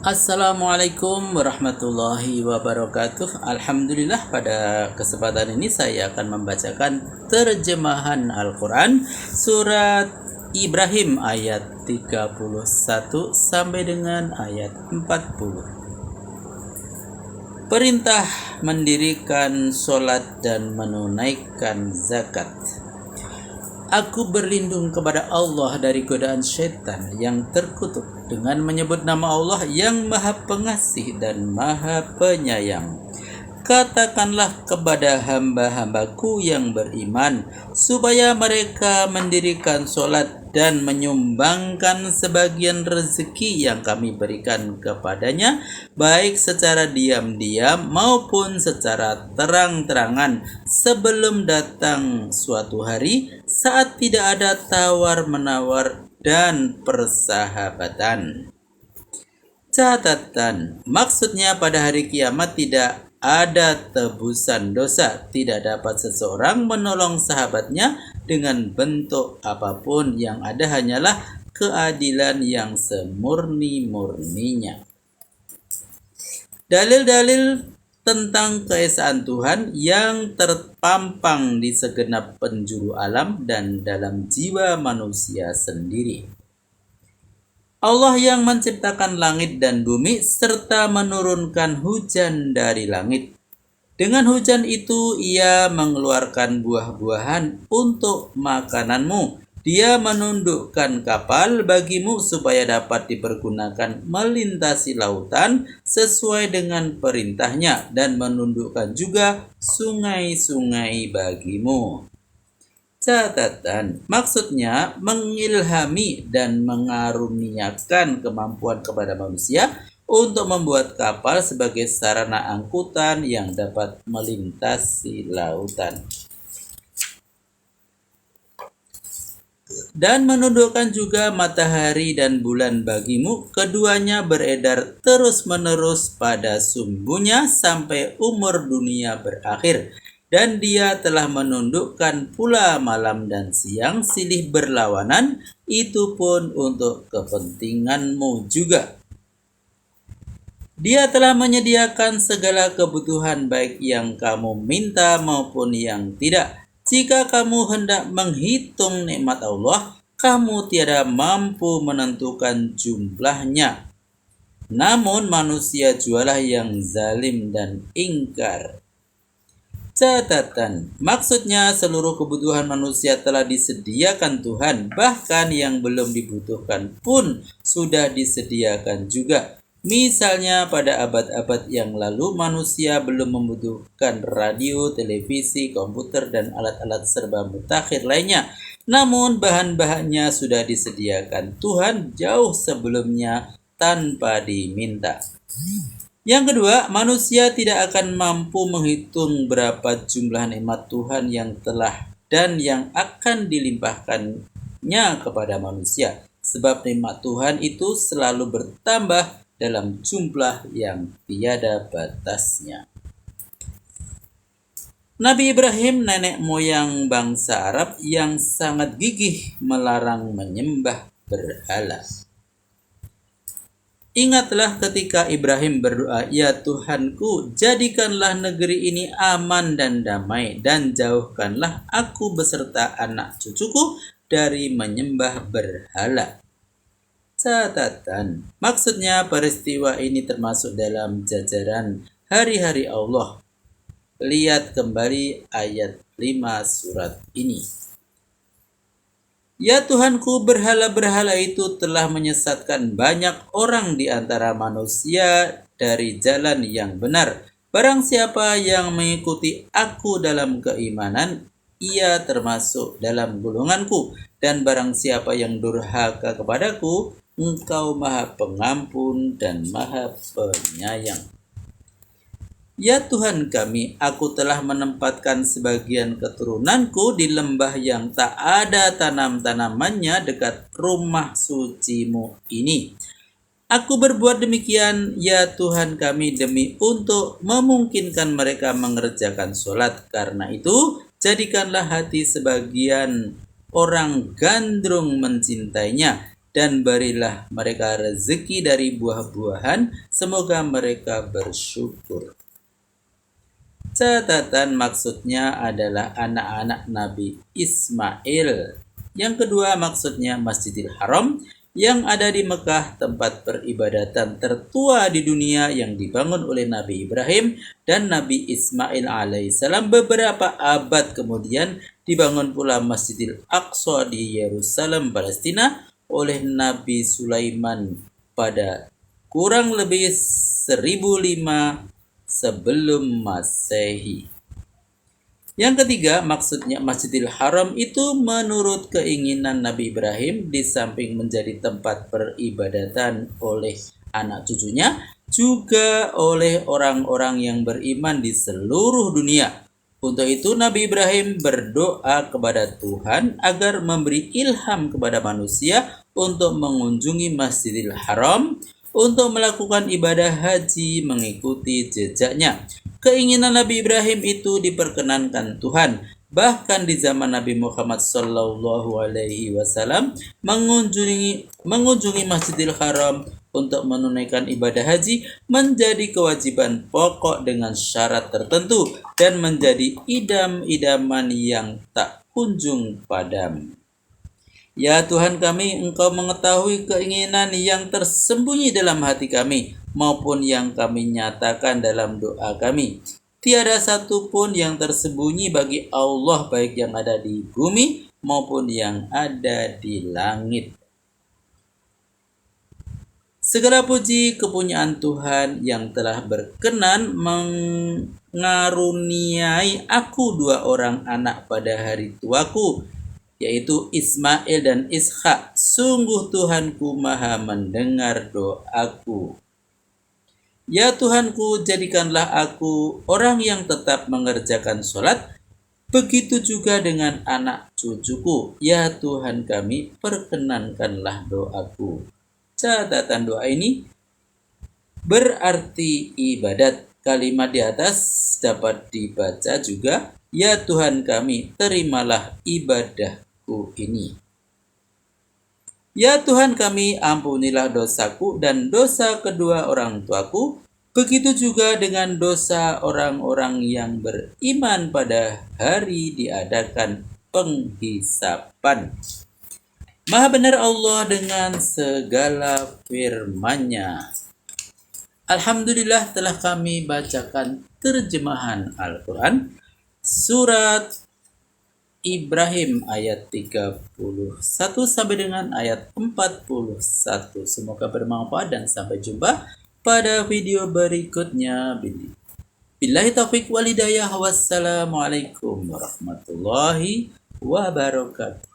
Assalamualaikum warahmatullahi wabarakatuh. Alhamdulillah, pada kesempatan ini saya akan membacakan terjemahan Al-Quran surat Ibrahim ayat 31 sampai dengan ayat 40. Perintah mendirikan sholat dan menunaikan zakat. Aku berlindung kepada Allah dari godaan syaitan yang terkutuk dengan menyebut nama Allah yang Maha Pengasih dan Maha Penyayang. Katakanlah kepada hamba-hambaku yang beriman supaya mereka mendirikan sholat dan menyumbangkan sebagian rezeki yang kami berikan kepadanya, baik secara diam-diam maupun secara terang-terangan, sebelum datang suatu hari saat tidak ada tawar-menawar dan persahabatan. Catatan, maksudnya pada hari kiamat tidak ada tebusan dosa, tidak dapat seseorang menolong sahabatnya dengan bentuk apapun, yang ada hanyalah keadilan yang semurni-murninya. Dalil-dalil tentang keesaan Tuhan yang terpampang di segenap penjuru alam dan dalam jiwa manusia sendiri. Allah yang menciptakan langit dan bumi serta menurunkan hujan dari langit. Dengan hujan itu Ia mengeluarkan buah-buahan untuk makananmu. Dia menundukkan kapal bagimu supaya dapat dipergunakan melintasi lautan sesuai dengan perintahnya, dan menundukkan juga sungai-sungai bagimu. Catatan, maksudnya mengilhami dan mengaruniakan kemampuan kepada manusia untuk membuat kapal sebagai sarana angkutan yang dapat melintasi lautan. Dan menundukkan juga matahari dan bulan bagimu, keduanya beredar terus-menerus pada sumbunya sampai umur dunia berakhir. Dan Dia telah menundukkan pula malam dan siang silih berlawanan, itu pun untuk kepentinganmu juga. Dia telah menyediakan segala kebutuhan baik yang kamu minta maupun yang tidak. Jika kamu hendak menghitung nikmat Allah, kamu tiada mampu menentukan jumlahnya. Namun manusia jualah yang zalim dan ingkar. Catatan, maksudnya seluruh kebutuhan manusia telah disediakan Tuhan, bahkan yang belum dibutuhkan pun sudah disediakan juga. Misalnya pada abad-abad yang lalu manusia belum membutuhkan radio, televisi, komputer, dan alat-alat serba mutakhir lainnya. Namun bahan-bahannya sudah disediakan Tuhan jauh sebelumnya tanpa diminta. Yang kedua, manusia tidak akan mampu menghitung berapa jumlah nikmat Tuhan yang telah dan yang akan dilimpahkannya kepada manusia. Sebab nikmat Tuhan itu selalu bertambah dalam jumlah yang tiada batasnya. Nabi Ibrahim, nenek moyang bangsa Arab yang sangat gigih melarang menyembah berhala. Ingatlah ketika Ibrahim berdoa, "Ya Tuhanku, jadikanlah negeri ini aman dan damai, dan jauhkanlah aku beserta anak cucuku dari menyembah berhala." Catatan, maksudnya peristiwa ini termasuk dalam jajaran hari-hari Allah. Lihat kembali ayat 5 surat ini. Ya Tuhanku, berhala-berhala itu telah menyesatkan banyak orang di antara manusia dari jalan yang benar. Barang siapa yang mengikuti aku dalam keimanan, ia termasuk dalam golonganku. Dan barang siapa yang durhaka kepadaku, Engkau Maha Pengampun dan Maha Penyayang. Ya Tuhan kami, aku telah menempatkan sebagian keturunanku di lembah yang tak ada tanam-tanamannya dekat rumah suci-Mu ini. Aku berbuat demikian, ya Tuhan kami, demi untuk memungkinkan mereka mengerjakan sholat. Karena itu, jadikanlah hati sebagian orang gandrung mencintainya, dan berilah mereka rezeki dari buah-buahan, semoga mereka bersyukur. Catatan maksudnya adalah anak-anak Nabi Ismail. Yang kedua maksudnya Masjidil Haram yang ada di Mekah, tempat peribadatan tertua di dunia yang dibangun oleh Nabi Ibrahim dan Nabi Ismail alaihissalam. Beberapa abad kemudian dibangun pula Masjidil Aqsa di Yerusalem, Palestina oleh Nabi Sulaiman pada kurang lebih 1005 sebelum Masehi. Yang ketiga, maksudnya Masjidil Haram itu menurut keinginan Nabi Ibrahim, di samping menjadi tempat peribadatan oleh anak cucunya, juga oleh orang-orang yang beriman di seluruh dunia. Untuk itu Nabi Ibrahim berdoa kepada Tuhan agar memberi ilham kepada manusia untuk mengunjungi Masjidil Haram, untuk melakukan ibadah haji mengikuti jejaknya. Keinginan Nabi Ibrahim itu diperkenankan Tuhan. Bahkan di zaman Nabi Muhammad SAW mengunjungi Masjidil Haram untuk menunaikan ibadah haji menjadi kewajiban pokok dengan syarat tertentu dan menjadi idam-idaman yang tak kunjung padam. Ya Tuhan kami, Engkau mengetahui keinginan yang tersembunyi dalam hati kami maupun yang kami nyatakan dalam doa kami. Tiada satu pun yang tersembunyi bagi Allah, baik yang ada di bumi maupun yang ada di langit. Segala puji kepunyaan Tuhan yang telah berkenan mengaruniai aku 2 orang anak pada hari tuaku, yaitu Ismail dan Ishak. Sungguh Tuhanku maha mendengar doaku. Ya Tuhanku, jadikanlah aku orang yang tetap mengerjakan sholat, begitu juga dengan anak cucuku. Ya Tuhan kami, perkenankanlah doaku. Catatan doa ini berarti ibadat. Kalimat di atas dapat dibaca juga, ya Tuhan kami, terimalah ibadahku ini. Ya Tuhan kami, ampunilah dosaku dan dosa kedua orang tuaku, begitu juga dengan dosa orang-orang yang beriman pada hari diadakan penghisapan. Maha benar Allah dengan segala firman-Nya. Alhamdulillah telah kami bacakan terjemahan Al-Quran surat Ibrahim ayat 31 sampai dengan ayat 41. Semoga bermanfaat dan sampai jumpa pada video berikutnya. Billahi taufiq wal hidayah. Wassalamualaikum warahmatullahi wabarakatuh.